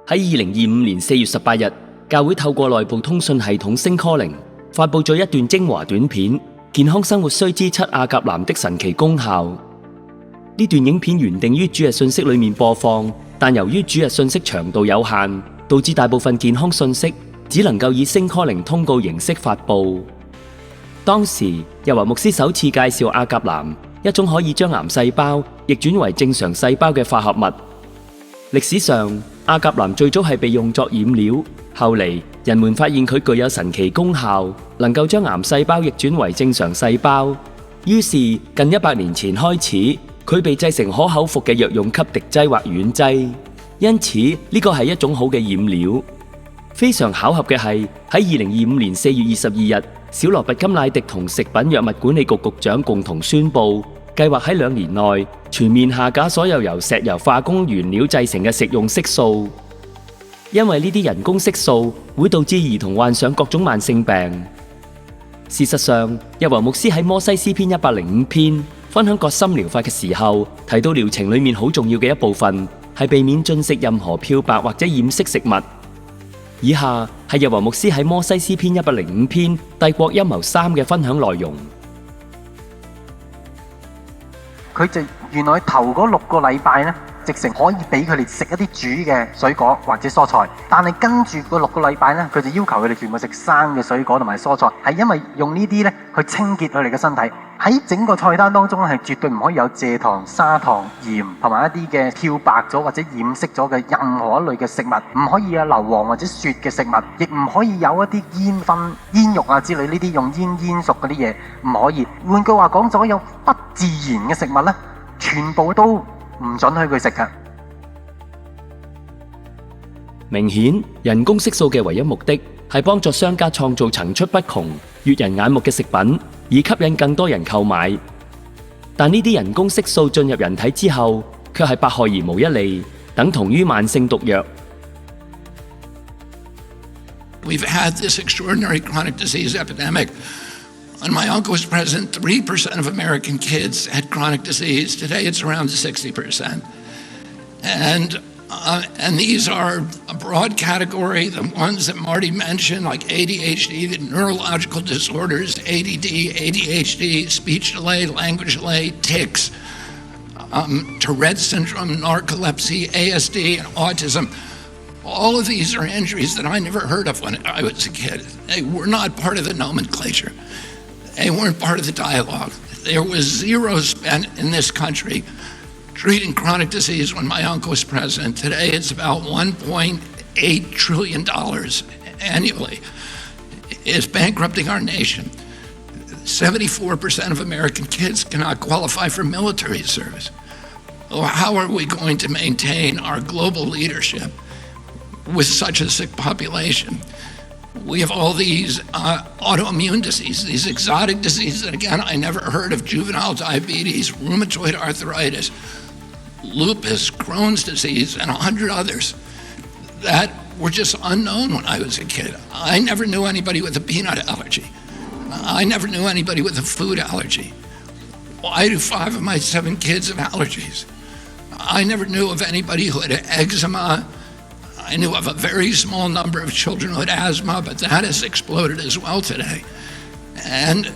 喺2025年4月18日，教會透過內部通訊系統星 calling 發佈咗一段精華短片《健康生活須知7亞甲藍的神奇功效》。呢段影片原定於主日信息裏面播放，但由於主日信息長度有限，導致大部分健康信息只能夠以星 calling 通告形式發佈。當時日華牧師首次介紹亞甲藍，一種可以將癌細胞逆轉為正常細胞嘅化合物。歷史上，亞甲藍最早係被用作染料，後嚟人們發現佢具有神奇功效，能夠將癌細胞逆轉為正常細胞。於是近100年前開始，佢被製成可口服嘅藥用吸滴劑或丸劑。因此呢個係一種好嘅染料。非常巧合嘅係喺2025年4月22日，小羅拔金乃迪同食品藥物管理局局長共同宣布，計劃喺2年內全面下架所有由石油化工原料製成嘅食用色素，因為呢啲人工色素會導致兒童患上各種慢性病。事實上，日華牧師喺摩西詩篇105篇分享葛森療法嘅時候，提到療程裏面好重要嘅一部分係避免進食任何漂白或者染色食物。以下係日華牧師喺摩西詩篇105篇帝國陰謀3嘅分享內容。佢就原來頭嗰6個禮拜呢，直情可以俾佢哋食一啲煮嘅水果或者蔬菜，但係跟住嗰6個禮拜呢，佢就要求佢哋全部食生嘅水果同埋蔬菜，係因為用呢啲呢去清潔佢哋嘅身體。喺整個菜單當中係絕對唔可以有蔗糖、砂糖、鹽同埋一啲嘅漂白咗或者染色咗嘅任何一類嘅食物，唔可以有硫磺或者雪嘅食物，亦唔可以有一啲煙燻、煙肉啊之類呢啲用煙熟嗰啲嘢，唔可以。換句話講，所有不自然嘅食物呢，全部都唔准許佢食嘅。明顯人工色素嘅唯一目的係幫助商家創造層出不窮、悅人眼目嘅食品，以吸引更多人購買。但呢啲人工色素進入人體之後，卻係百害而無一利，等同於慢性毒藥。We've had this extraordinary chronic disease epidemic. When my uncle was president, 3% of American kids had chronic disease. Today it's around 60%. And these are a broad category, the ones that Marty mentioned, like ADHD, the neurological disorders, ADD, ADHD, speech delay, language delay, tics, Tourette syndrome, narcolepsy, ASD, and autism. All of these are injuries that I never heard of when I was a kid. They were not part of the nomenclature. They weren't part of the dialogue. There was zero spent in this country treating chronic disease when my uncle was president. Today it's about $1.8 trillion annually. It's bankrupting our nation. 74% of American kids cannot qualify for military service. Well, how are we going to maintain our global leadership with such a sick population? We have all these autoimmune diseases, these exotic diseases that, again, I never heard of: juvenile diabetes, rheumatoid arthritis, lupus, Crohn's disease, and 100 others that were just unknown when I was a kid. I never knew anybody with a peanut allergy. I never knew anybody with a food allergy. Why do 5 of my 7 kids have allergies? I never knew of anybody who had eczema. I knew of a very small number of children who had asthma, but that has exploded as well today. And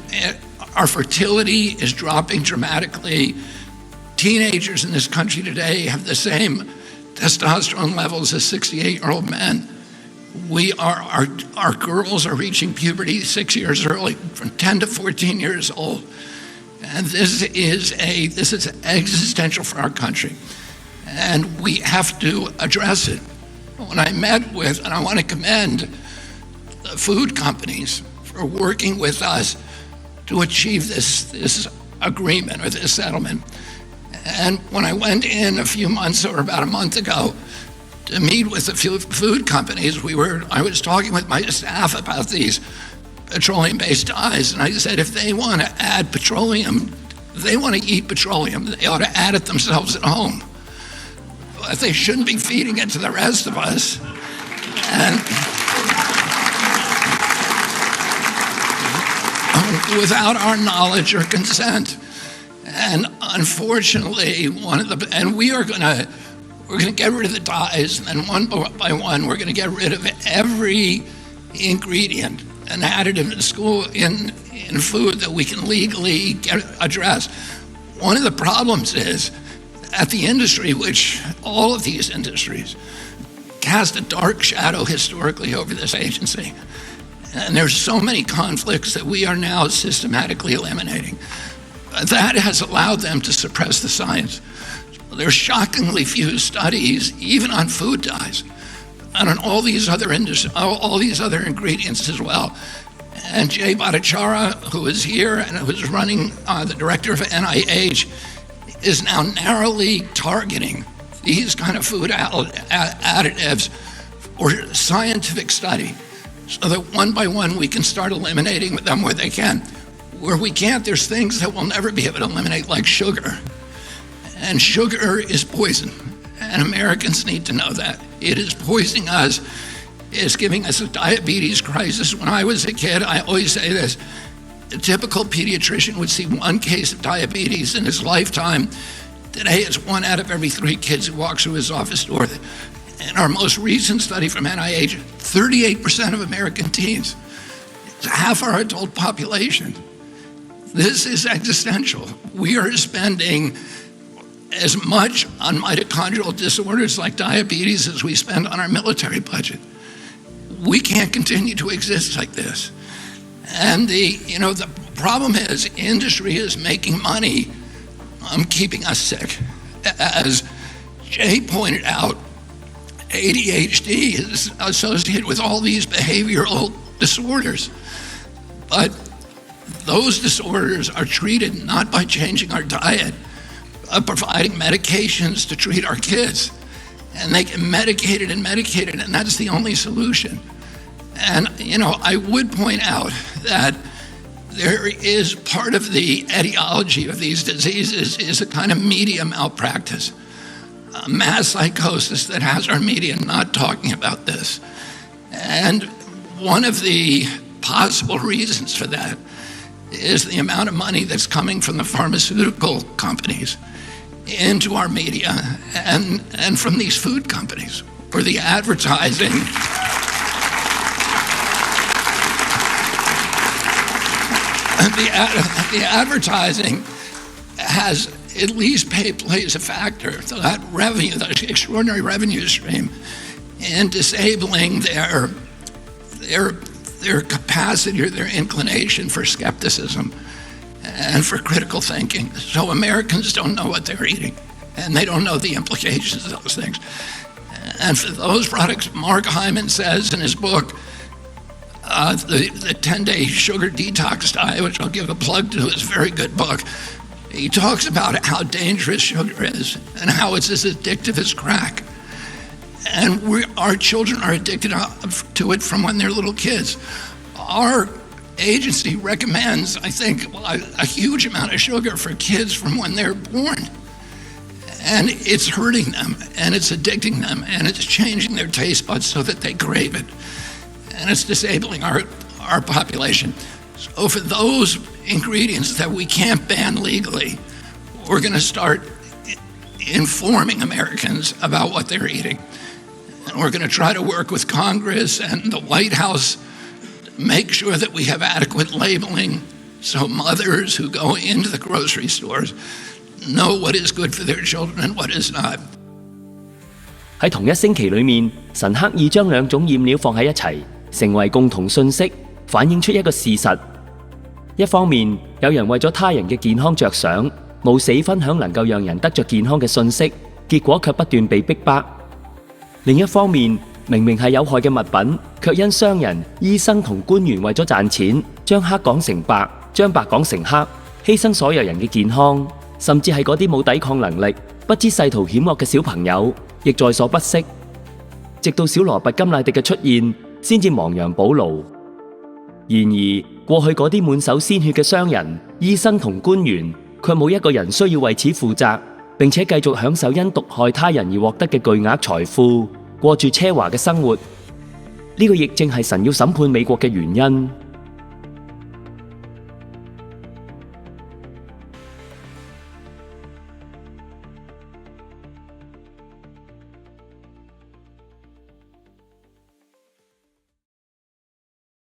our fertility is dropping dramatically. Teenagers in this country today have the same testosterone levels as 68-year-old men. Our girls are reaching puberty 6 years early, from 10 to 14 years old. And this is existential for our country. And we have to address it. When I met with, and I want to commend the food companies for working with us to achieve this agreement or this settlement. And when I went in a few months or about a month ago to meet with the food companies, I was talking with my staff about these petroleum-based dyes, and I said, if they want to add petroleum, if they want to eat petroleum, they ought to add it themselves at home. But they shouldn't be feeding it to the rest of us. And without our knowledge or consent. And unfortunately, we are going to we're going to get rid of the dyes, and then one by one, we're going to get rid of every ingredient and additive in food that we can legally address. One of the problems is that the industry, which all of these industries, cast a dark shadow historically over this agency. And there's so many conflicts that we are now systematically eliminating. That has allowed them to suppress the science. There's shockingly few studies, even on food dyes, and on all these other ingredients as well. And Jay Bhattacharya, who is here and who is running, the director of NIH, is now narrowly targeting these kind of food additives for scientific study, so that one by one we can start eliminating them where they can. Where we can't, there's things that we'll never be able to eliminate, like sugar. And sugar is poison, and Americans need to know that. It is poisoning us. It's giving us a diabetes crisis. When I was a kid, I always say this, a typical pediatrician would see one case of diabetes in his lifetime. Today, it's 1 out of every 3 kids who walks through his office door. In our most recent study from NIH, 38% of American teens, it's half our adult population. This is existential. We are spending as much on mitochondrial disorders like diabetes as we spend on our military budget. We can't continue to exist like this. And the problem is industry is making money on keeping us sick. As Jay pointed out, ADHD is associated with all these behavioral disorders. But those disorders are treated not by changing our diet, but providing medications to treat our kids. And they get medicated, and that's the only solution. And, I would point out that there is part of the etiology of these diseases is a kind of media malpractice, a mass psychosis that has our media not talking about this. And one of the possible reasons for that is the amount of money that's coming from the pharmaceutical companies into our media and from these food companies for the advertising. The advertising has at least plays a factor. So that revenue, that extraordinary revenue stream, in disabling their capacity or their inclination for skepticism and for critical thinking. So Americans don't know what they're eating, and they don't know the implications of those things. And for those products, Mark Hyman says in his book, the 10-day sugar detox diet, which I'll give a plug to, is a very good book. He talks about how dangerous sugar is and how it's as addictive as crack. And our children are addicted to it from when they're little kids. Our agency recommends, I think, a huge amount of sugar for kids from when they're born. And it's hurting them, and it's addicting them, and it's changing their taste buds so that they crave it. And it's disabling our population. So for those ingredients that we can't ban legally, we're going to start informing Americans about what they're eating. And we're going to try to work with Congress and the White House to make sure that we have adequate labeling so mothers who go into the grocery stores know what is good for their children and what is not. 喺同一星期裏面，神刻意將兩種染料放喺一齊，成為共同信息，反映出一個事實。一方面，有人為咗他人嘅健康着想，冒死分享能夠讓人得着健康嘅信息，結果卻不斷被逼迫。另一方面，明明係有害嘅物品，卻因商人、醫生同官員為咗賺錢，將黑講成白，將白講成黑，犧牲所有人嘅健康，甚至係嗰啲冇抵抗能力、不知世途險惡嘅小朋友，亦在所不惜。直到小羅拔甘迺迪嘅出現，先至亡羊補牢。然而，過去嗰啲滿手鮮血嘅商人、醫生同官員，卻冇一個人需要為此負責，並且繼續享受因毒害他人而獲得嘅巨額財富，過住奢華嘅生活。呢個亦正係神要審判美國嘅原因。